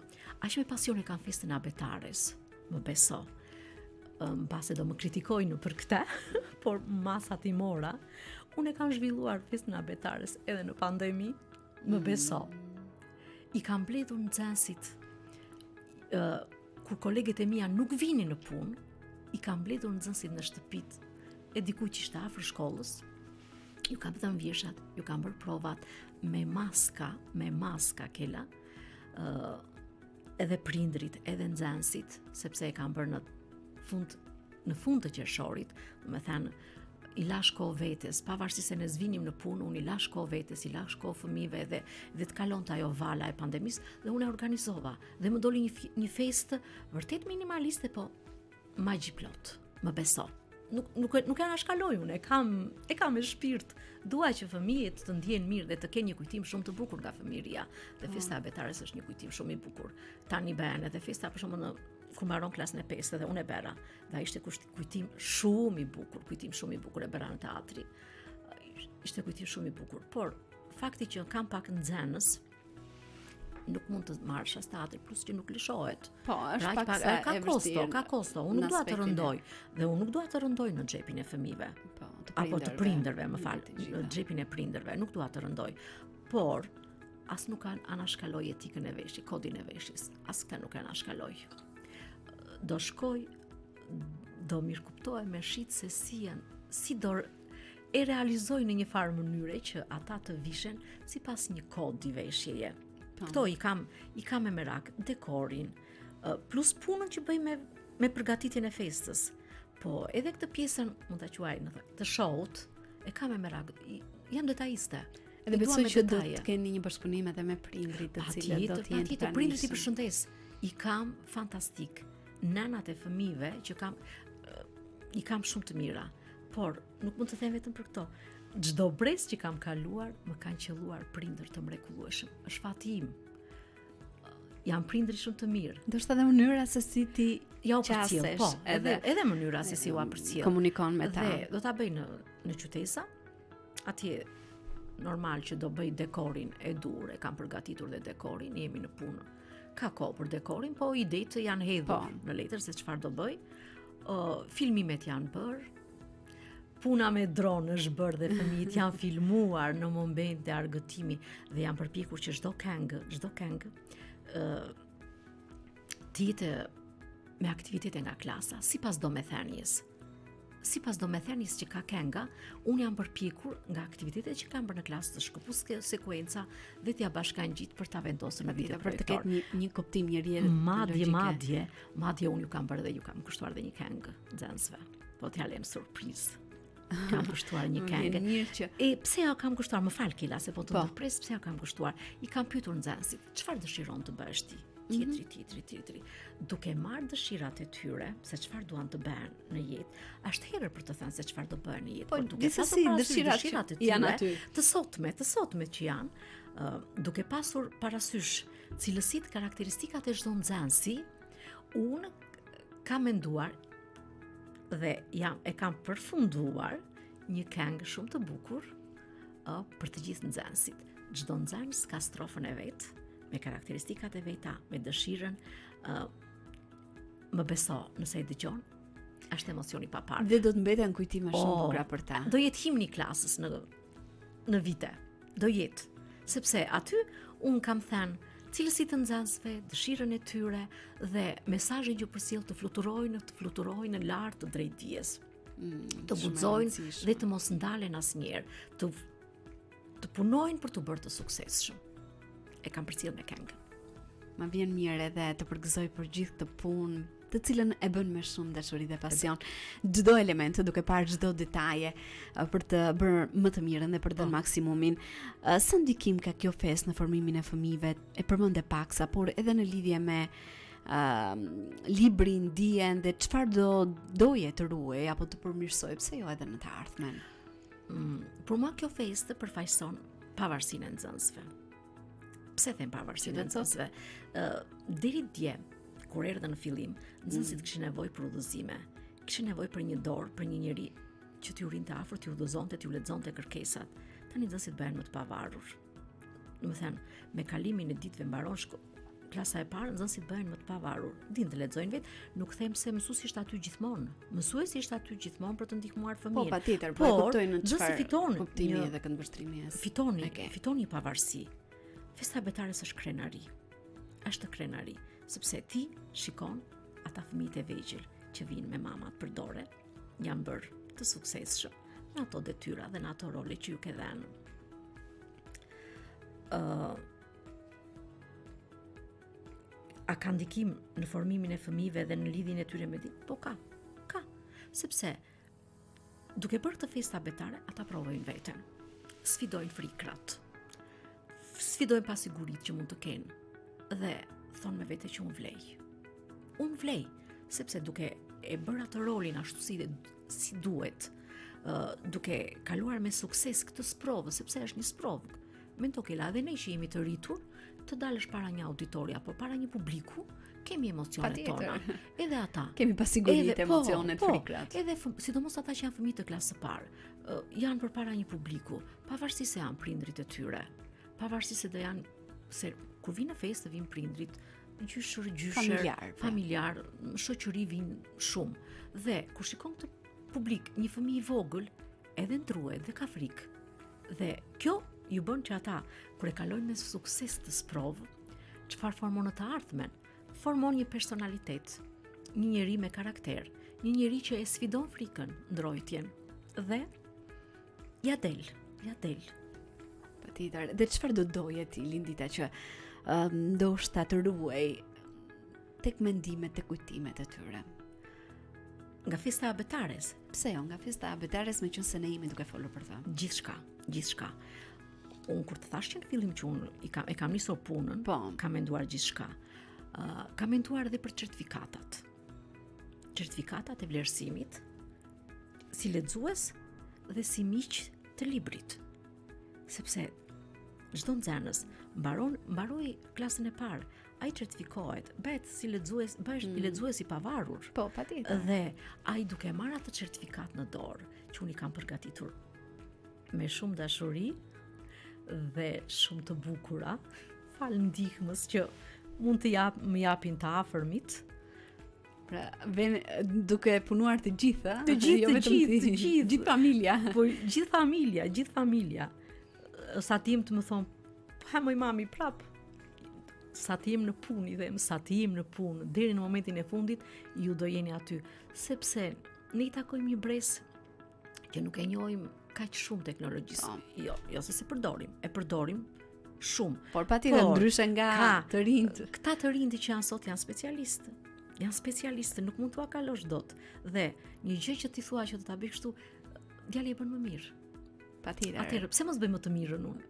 aq me pasion e kanë festën e abetares, më beso. Mbase do më kritikojnë për këtë, por masa timora, unë e kam zhvilluar festën e abetares edhe në pandemi, më beso. I kam mbledhur nxënësit, kur kolegët e mia nuk vinin në punë, i kam mbledhur nxënësit në shtëpit e dikujt që ishte afër shkollës. Ju kam dhënë vjeshat, ju kam bërë provat me maska Kela, edhe prindrit, edhe nxënësit, sepse e kam bërë në fund të qershorit, do të thënë i lash kohë vetes, pavarësisht se ne zvinim në punë, unë i lash kohë vetes, i lash kohë fëmijëve dhe të kalonte ajo vala e pandemisë dhe unë e organizova dhe më doli një festë vërtet minimaliste, po magjiplot, më beso. Nuk e anashkaloj unë, e kam me shpirt. Dua që fëmijët të ndjehen mirë dhe të kenë një kujtim shumë të bukur nga fëmijëria. Dhe festa e abetares është një kujtim shumë i bukur. Tani bën edhe festa për shembull kur mbaron klasën e 5 dhe unë e bëra. Dhe ishte kujtim shumë i bukur, e bëra në teatri. Ishte kujtim shumë i bukur, por fakti që kam pak nxënës nuk mund të marrësh as teatri, plus që nuk lëshohet. Po, është pak sa e vështirë. Ka kosto. Unë nuk dua të rëndoj dhe unë nuk dua të rëndoj në xhepin e fëmijëve. Apo të prindërve, më fal, në xhepin e prindërve, nuk dua të rëndoj. Por as nuk anashkaloj etikën e veshjes, kodin e veshjes. As këtë nuk anashkaloj. Do shkoj, do mirëkuptohem me shit se si do e realizoj në një farë mënyre që ata të vishen sipas një kodi veshjeje. Këto i kam me merak, dekorin, plus punën që bëj me përgatitjen e festës. Po, edhe këtë pjesën, mund ta quaj të showt, e kam me merak, jam detajiste. Edhe besoj që do të keni një bashkëpunim edhe me prindrit të cilët do të jenë Patjetër, prindrit i përshëndes. I kam fantastik. Nënat e fëmijëve që i kam shumë të mira. Por nuk mund të them vetëm për këto. Çdo brez që kam kaluar, më kanë qelluar prindër të mrekullueshëm. Është fati im. Jam prindër shumë të mirë. Ndoshta edhe mënyra se si ti ja u përcjell, po, edhe mënyra se si u përcjell. Komunikon me ta. Dhe do ta bëj në qytesa. Atje normal që do bëj dekorin e dur, e kam përgatitur dhe dekorin, jemi në punë. Ka kohë për dekorin, po idetë janë hedhur në letër se çfarë do bëj. Filmimet janë bërë. Puna me dronë është bërë dhe fëmijët janë filmuar në momente argëtimi dhe janë përpjekur që çdo këngë të jetë me aktivitete nga klasa, sipas domethënies. Sipas domethënies që ka kënga, unë jam përpjekur nga aktivitetet që kanë bërë në klasë të shkëpus sekuenca dhe t'ja bashkangjit për ta vendosur në vitet për të ketë një kuptim një rrjedhë logjike. Madje unë ju kam bërë dhe ju kam kushtuar dhe një këngë nxënësve. Po t'ja lëm surprizë. Kam kushtuar një këngë. E pse ja kam kushtuar? Më fal Kela, se po të ndërpres pse ja kam kushtuar. I kam pyetur nxënësit, çfarë dëshiron të bësh ti? Tjetri. Duke marrë dëshirat e tyre se çfarë duan të bëjnë në jetë, është herë për të thënë se çfarë do bëjnë në jetë, por duke pasur dëshirat e tyre, të sotme që janë, duke pasur parasysh cilësitë, karakteristikat e çdo nxënësi, unë kam menduar dhe e kam përfunduar një këngë shumë të bukur për të gjithë nxënësit. Çdo nxënës ka strofën e vet, me karakteristikat e veta, me dëshirën, më beso, nëse e dëgjon, është emocioni pa parë. Dhe do të mbeten kujtime shumë bukura për ta. Do jetë himni i klasës në vite. Do jetë, sepse aty un kam thënë cilësitë të nxënësve, dëshirën e tyre dhe mesazhin që përcjell të fluturojnë në lart të drejtdijes. të guxojnë dhe të mos ndalen asnjëherë, të punojnë për të bërë të suksesshëm. E kam përcjell me këngë. Ma vjen mirë edhe të përgëzoj për gjithë këtë punë, të cilën e bën me shumë dashuri dhe pasion, çdo element, duke parë çdo detaje për të bërë më të mirën dhe për të dhënë maksimumin. Sa ndikim ka kjo festë në formimin e fëmijëve? E përmendë paksa, por edhe në lidhje me librin, dijen dhe çfarë do doje të ruaj apo të përmirësoj, pse jo edhe në të ardhmen? Për mua kjo festë përfaqëson pavarësinë e nxënësve. Pse them pavarësinë e nxënësve? Deri dje, kur erdha në fillim, nxënësit kishin nevojë për udhëzime, kishin nevojë për një dorë, për një njeri që t'ju rinte afër, t'ju udhëzonte, t'ju lexonte kërkesat. Tani nxënësit bëhen më të pavarur. Domethënë, me kalimin e ditëve mbaron klasa e parë, nxënësit bëhen më të pavarur. Dinë të lexojnë vetë, nuk them se mësuesi është aty gjithmonë. Mësuesi është aty gjithmonë për të ndihmuar fëmijën. Po, patjetër, po kuptojnë çfarë kuptimi një dhe këndvështrimi është. Fitoni një pavarësi. Festa e betares është krenari. Është krenari, sepse ti shikon ata fëmijët e vegjël që vinë me mamat për dore, janë bërë të suksesshëm në ato detyra dhe në ato role që ju ke dhënë. A ka ndikim në formimin e fëmijëve dhe në lidhjen e tyre me ditë? Po ka. Sepse duke bërë këtë festa betare, ata provojnë veten. Sfidojnë frikrat. Sfidojnë pasiguritë që mund të kenë dhe thonë me vete që unë vlej, sepse duke e bërë atë rolin ashtu si duhet, duke kaluar me sukses këtë sprovë, sepse është një sprovë, mendo ke la dhe ne që jemi të rritur, të dalësh para një auditori apo para një publiku, kemi emocionet tona. Edhe ata kemi pasiguritë, emocionet, frikrat. Edhe sidomos ata që janë fëmijë të klasë së parë, janë përpara një publiku, pavarësisht se janë prindrit e tyre, pavarësisht se do janë se kur vinë në festë vinë prindrit, gjysher, familjar, shoqëri vinë shumë. Dhe kur shikon këtë publik, një fëmijë i vogël, edhe ndruhet dhe ka frikë. Dhe kjo ju bën që ata kur e kalojnë me sukses të sprovë, çfarë formon në të ardhmen? Formon një personalitet, një njeri me karakter, një njeri që e sfidon frikën, ndrojtjen dhe ja del. Patjetër. Dhe çfarë do doje ti Lindita që ndoshta të ruaj tek mendimet e kujtimet e tyre? Nga festa e betares. Pse jo, nga festa e betares, meqense ne jemi duke folur për ta. Gjithçka. Unë kur të thash që në fillim që unë e kam nisur punën, kam menduar gjithçka. Kam menduar edhe për certifikatat. Certifikatat e vlerësimit si lexues dhe si miq të librit. Sepse çdo nxënës mbaroi klasën e parë, ai certifikohet, bëhet si lexues, bëhesh i lexues i pavarur. Po, patjetër. Dhe ai duke marrë atë certifikat në dorë, që unë i kam përgatitur me shumë dashuri dhe shumë të bukura, fal ndihmës që mund të më japin të afërmit. Pra, duke punuar të gjitha, gjithë familja. Po, gjithë familja. Sa tim të më thonë, ha moj mami prap. Sa tim në punë, i them, sa tim në punë, deri në momentin e fundit, ju do jeni aty. Sepse ne i takojmë një bres që nuk e njohim kaq shumë teknologjisë. Jo se përdorim, e përdorim shumë. Por patjetër ndryshe nga të rinjt. Këta të rinjt që janë sot janë specialistë. Nuk mund t'ua kalosh dot. Dhe një gjë që ti thua që do ta bëj kështu, djali e bën më mirë. Patjetër. Atëherë pse mos bëj më të mirën unë?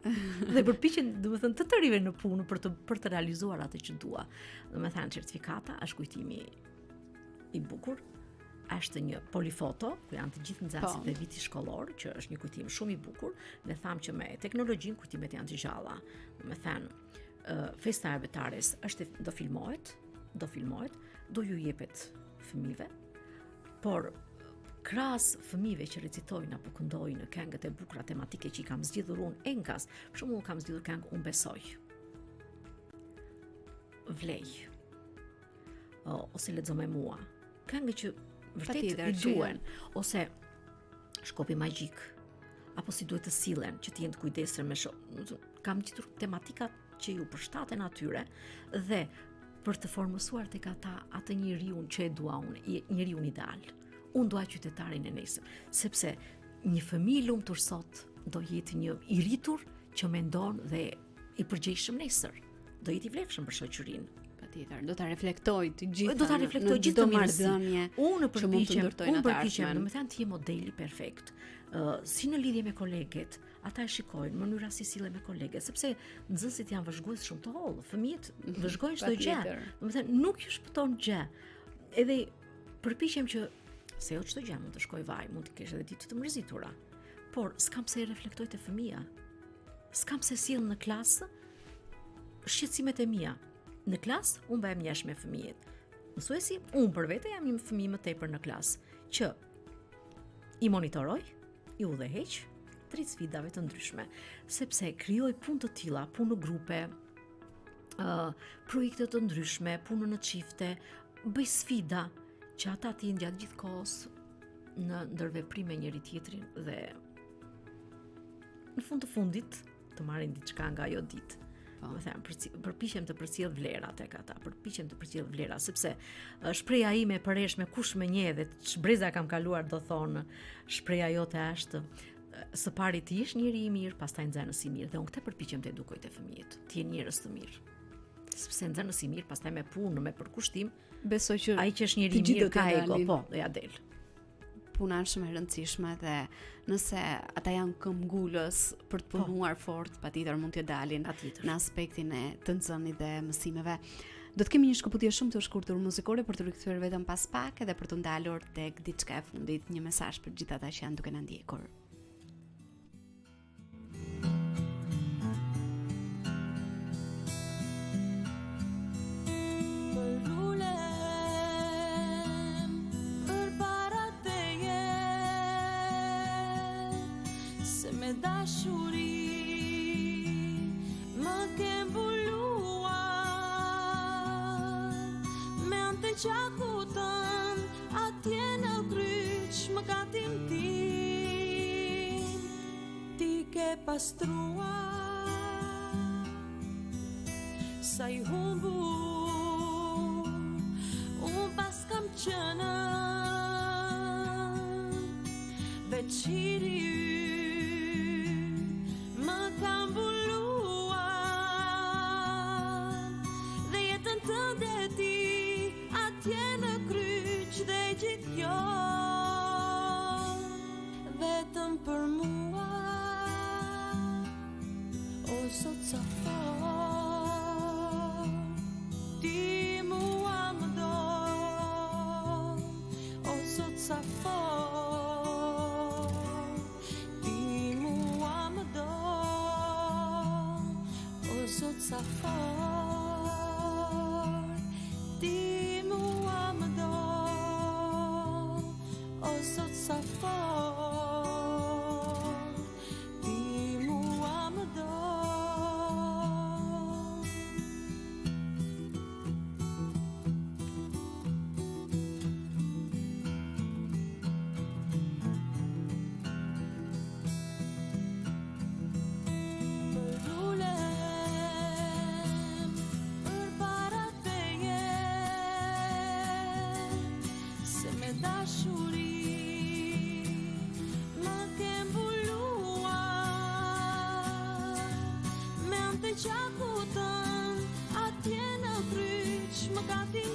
Dhe përpiqen, domethënë, të rive në punë për të realizuar atë që dua. Domethënë, certifikata është kujtimi i bukur. Është një polifoto, ku janë të gjithë nxënësit e vitit shkollor, që është një kujtim shumë i bukur. Ne thamë që me teknologjinë kujtimet janë të gjalla. Domethënë, festa e betares do filmohet, do ju jepet fëmijëve, por krahas fëmijëve që recitojnë apo këndojnë këngët e bukura tematike që i kam zgjidhur unë enkas, për shembull kam zgjidhur këngë Unë besoj. Vlej. Ose lexo me mua. Këngë që vërtet i duhen, ose Shkopi magjik, apo si duhet të sillen, që të jenë të kujdesshëm me kam gjetur tematikat që ju përshtaten atyre dhe për të formësuar tek ata atë njeriu që e dua unë, njeriu ideal. unë dua qytetarin e nesër, sepse një fëmijë lumtur sot do jetë një i rritur që mendon dhe i përgjegjshëm nesër. Do jetë i vlefshëm për shoqërinë. Patjetër, do ta reflektoj të gjitha. Do ta reflektoj në gjithë marrëdhënie. Unë që mund të ndërtojnë unë ata përpiqem, ardhmen. domethënë të jem modeli perfekt. Si në lidhje me koleget, ata e shikojnë mënyra si sillen me koleget, sepse nxënësit janë vëzhgues shumë të hollë, fëmijët vëzhgojnë çdo gjë. Patjetër. Domethënë nuk ju shpëton gjë. Edhe përpiqem që se jo çdo gjë mund të shkoj vaj, mund të kesh edhe ditë të mërzitura. Por s'kam pse e reflektoj te fëmia. S'kam pse sjell në klasë shqetësimet e mia. Në klasë unë bëhem njesh me fëmijët. Mësuesi, unë për vete jam një fëmijë më tepër në klasë që i monitoroj, i udhëheq drejt sfidave të ndryshme, sepse krijoj punë të tilla, punë në grupe, projekte të ndryshme, punë në çifte, bëj sfida që ata të jenë gjatë gjithë kohës në ndërveprim me njëri tjetrin dhe në fund të fundit të marrin diçka nga ajo ditë. Do të them, përpiqem të përcjell vlera tek ata, përpiqem të përcjell vlera sepse shpreha ime e përreshme kush më njeh dhe ç'breza kam kaluar do thonë, shpreha jote është së pari ti jesh njeri i mirë, pastaj nxënës i mirë dhe unë këtë përpiqem të edukoj te fëmijët, të jenë njerëz të mirë. Sepse nxënës i mirë, pastaj me punë, me përkushtim, Besoj që ai që është njeri i mirë ka ego, po, do ja del. Puna është shumë e rëndësishme dhe nëse ata janë këmbgulës për të punuar fort, patjetër mund të dalin në aspektin e të nxënit dhe mësimeve. Do të kemi një shkëputje shumë të shkurtër muzikore për të rikthyer vetëm pas pak edhe për të ndalur tek diçka e fundit, një mesazh për gjithë ata që janë duke na ndjekur. Me dashuri më ke mbuluar me ante qakutën atje në kryq më katim ti ke pastruar sa i humbur unë pas kam qënë veçiri vetëm për mua o sot sa fort ti mua më do o sot sa fort ti mua më do o sot sa fort ti mua më do o sot sa fort qakutën atje në kryq më katim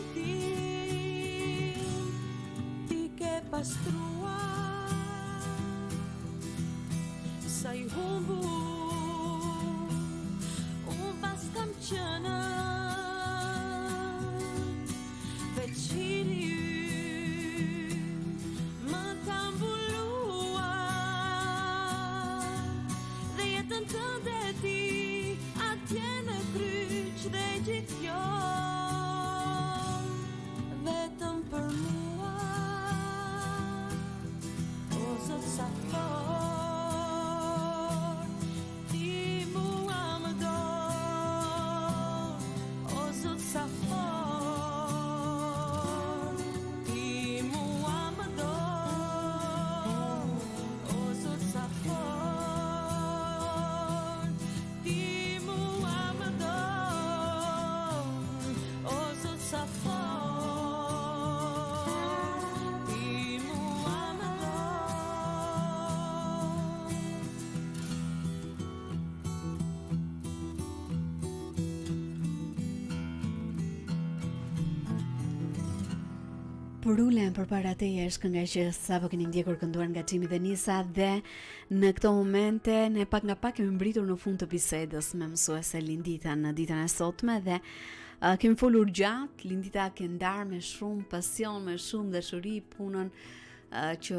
ti ke pastruar sa i humbur unë pas kam qënë veçiri më kam mbuluar dhe jetën tënde ti atje në kryq dhe gjithë jo vetëm për mua o zot sa fort Por ulen përpara teje është kënga që sapo keni ndjekur kënduar nga Xhimi dhe Nisa dhe në këto momente ne pak nga pak kemi mbritur në fund të bisedës me mësuese Lindita në ditën e sotme dhe kemi folur gjatë. Lindita ka ndarë me shumë pasion, me shumë dashuri punën që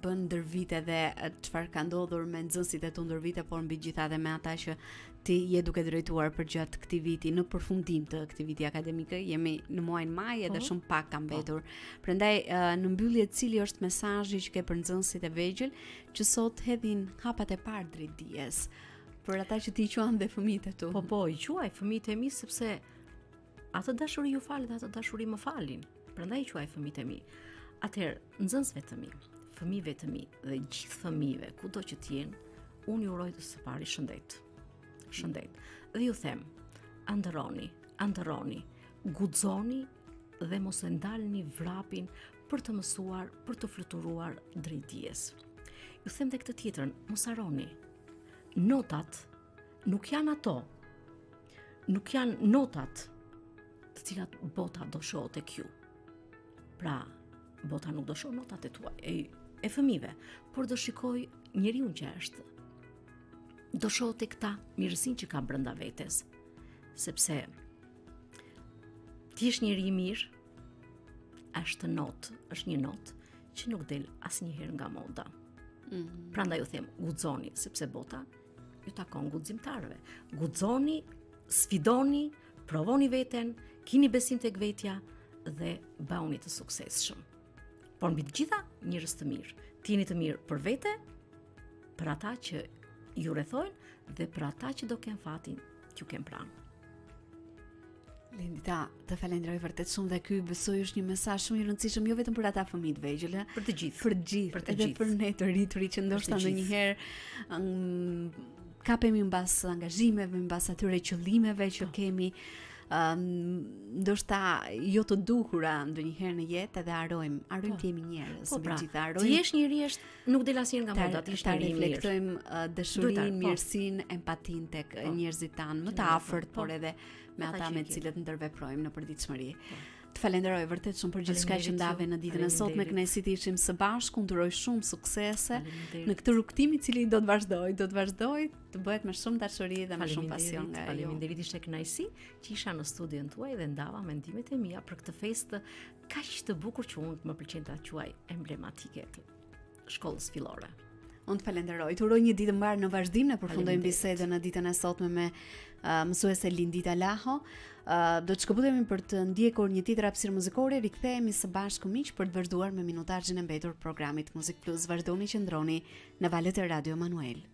bën ndër vite dhe çfarë ka ndodhur me nxënësit e tu ndër vite, por mbi gjithatë me ata që ti je duke drejtuar për gjatë këtij viti, në përfundim të këtij viti akademik. Jemi në muajin maj edhe shumë pak ka mbetur. Prandaj në mbyllje cili është mesazhi që ke për nxënësit e vegjël që sot hedhin hapat e parë drejt dijes, për ata që ti quan dhe fëmijët e tu? Po, i quaj fëmijët e mi sepse atë dashuri ju falet, atë dashuri më falin. Prandaj i quaj fëmijët e mi. Atëherë, nxënësve të mi, fëmijëve të mi dhe gjithë fëmijëve, kudo që të jenë, unë ju uroj të së pari shëndet. Shëndet. Dhe ju them, andëroni, guxoni dhe mos e ndalni vrapin për të mësuar, për të fluturuar drejt dijes. Ju them dhe këtë tjetrën, mos harroni. Notat nuk janë ato. Nuk janë notat të cilat bota do shohë tek ju. Pra, bota nuk do shoh notat e tua, e fëmijëve, por do shikoj njeriu që është. Do shoh tek ta mirësinë që ka brenda vetes, sepse ti je njeri i mirë, është një notë që nuk del asnjëherë nga moda. Prandaj ju them, guxoni, sepse bota ju takon guximtarëve. Guxoni, sfidoni, provoni veten, keni besim tek vetja dhe bëuni të suksesshëm. Por mbi të gjitha, njerëz të mirë. Ti jeni të mirë për vete, për ata që ju rrethojnë dhe për ata që do kenë fatin t'ju kenë pranë. Lindita, të falenderoj vërtet shumë dhe ky besoj është një mesazh shumë i rëndësishëm jo vetëm për ata fëmijë të vegjël, për të gjithë, edhe për ne të rriturit që ndoshta ndonjëherë kapemi mbas angazhimeve, mbas atyre qëllimeve që kemi, ndoshta jo të dukura ndonjëherë në jetë edhe harrojmë të jemi njerëz, megjithatë harrojmë. Ti je njeri nuk del asnjëherë nga moda, ti je njeri i mirë. Reflektojmë dashurinë, mirësinë, empatinë tek njerëzit tanë më të afërt, por edhe me ata me të cilët ndërveprojmë në përditshmëri. Të falenderoj vërtet shumë për gjithçka që ndave në ditën e sotme. Kënaqësi të ishim së bashku, uroj shumë suksese në këtë rrugtim i cili do të vazhdoj të bëhet me shumë dashuri dhe me shumë pasion nga ju. Faleminderit, ishte kënaqësi që isha në studion tuaj dhe ndava mendimet e mia për këtë festë kaq të bukur që unë më pëlqen ta quaj emblematike të shkollës fillore. Unë të falenderoj, të uroj një ditë mbarë në vazhdim, ne përfundojmë bisedën në ditën e sotme me mësuese Lindita Laho. Do të shkëputemi për të ndjekur një tjetër hapësirë muzikore, rikthehemi së bashku miq për të vazhduar me minutazhin e mbetur programit Muzik Plus. Vazhdoni që ndroni në valët e Radio Emanuel.